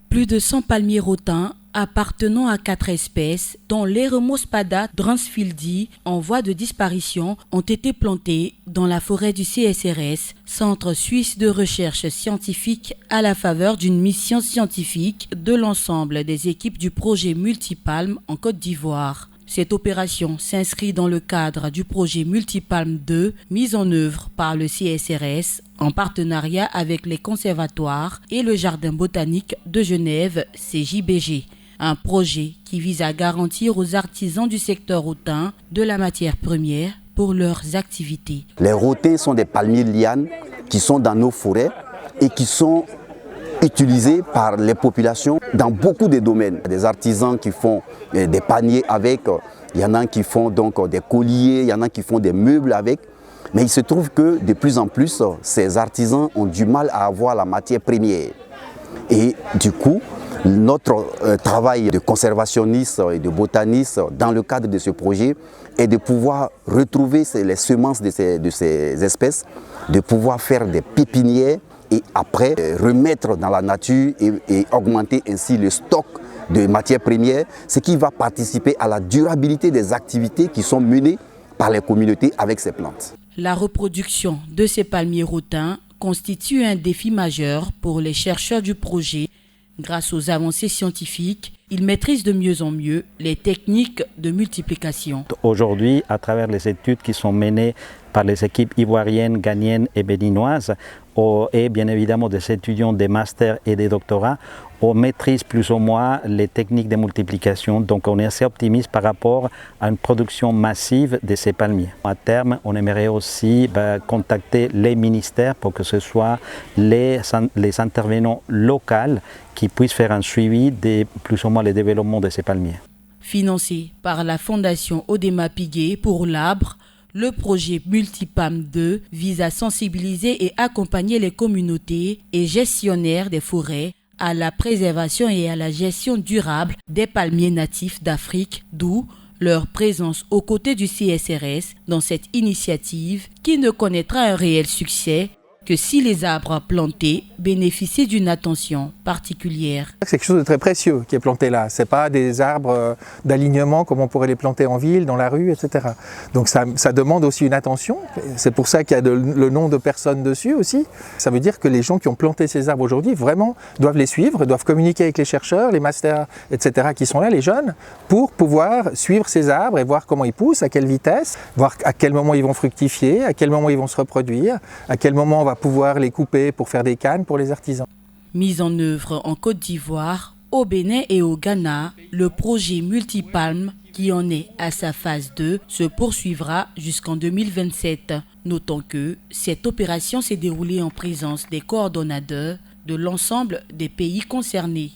Plus de 100 palmiers rotins appartenant à 4 espèces, dont l'Eremospada dransfieldi en voie de disparition, ont été plantés dans la forêt du CSRS, Centre suisse de recherche scientifique, à la faveur d'une mission scientifique de l'ensemble des équipes du projet Multipalme en Côte d'Ivoire. Cette opération s'inscrit dans le cadre du projet Multipalme 2, mis en œuvre par le CSRS en partenariat avec les conservatoires et le Jardin botanique de Genève, CJBG. Un projet qui vise à garantir aux artisans du secteur rotin de la matière première pour leurs activités. Les rotins sont des palmiers lianes qui sont dans nos forêts et qui sont utilisés par les populations dans beaucoup de domaines. Des artisans qui font des paniers avec, il y en a qui font donc des colliers, il y en a qui font des meubles avec. Mais il se trouve que de plus en plus, ces artisans ont du mal à avoir la matière première. Et du coup, notre travail de conservationniste et de botaniste dans le cadre de ce projet est de pouvoir retrouver les semences de ces espèces, de pouvoir faire des pépinières et après remettre dans la nature et augmenter ainsi le stock de matières premières, ce qui va participer à la durabilité des activités qui sont menées par les communautés avec ces plantes. La reproduction de ces palmiers rotins constitue un défi majeur pour les chercheurs du projet. Grâce aux avancées scientifiques, ils maîtrisent de mieux en mieux les techniques de multiplication. Aujourd'hui, à travers les études qui sont menées par les équipes ivoiriennes, ghanéennes et béninoises, et bien évidemment des étudiants des masters et des doctorats, on maîtrise plus ou moins les techniques de multiplication. Donc on est assez optimiste par rapport à une production massive de ces palmiers. À terme, on aimerait aussi contacter les ministères pour que ce soit les intervenants locaux qui puissent faire un suivi de plus ou moins le développement de ces palmiers. Financé par la Fondation Odema Piguet pour l'arbre, le projet Multipalme 2 vise à sensibiliser et accompagner les communautés et gestionnaires des forêts à la préservation et à la gestion durable des palmiers natifs d'Afrique, d'où leur présence aux côtés du CSRS dans cette initiative qui ne connaîtra un réel succès que si les arbres plantés bénéficient d'une attention particulière. C'est quelque chose de très précieux qui est planté là. Ce n'est pas des arbres d'alignement comme on pourrait les planter en ville, dans la rue, etc. Donc ça demande aussi une attention. C'est pour ça qu'il y a le nom de personnes dessus aussi. Ça veut dire que les gens qui ont planté ces arbres aujourd'hui vraiment doivent les suivre, doivent communiquer avec les chercheurs, les masters, etc. qui sont là, les jeunes, pour pouvoir suivre ces arbres et voir comment ils poussent, à quelle vitesse, voir à quel moment ils vont fructifier, à quel moment ils vont se reproduire, à quel moment on va pouvoir les couper pour faire des cannes pour les artisans. Mis en œuvre en Côte d'Ivoire, au Bénin et au Ghana, le projet Multipalme, qui en est à sa phase 2, se poursuivra jusqu'en 2027. Notons que cette opération s'est déroulée en présence des coordonnateurs de l'ensemble des pays concernés.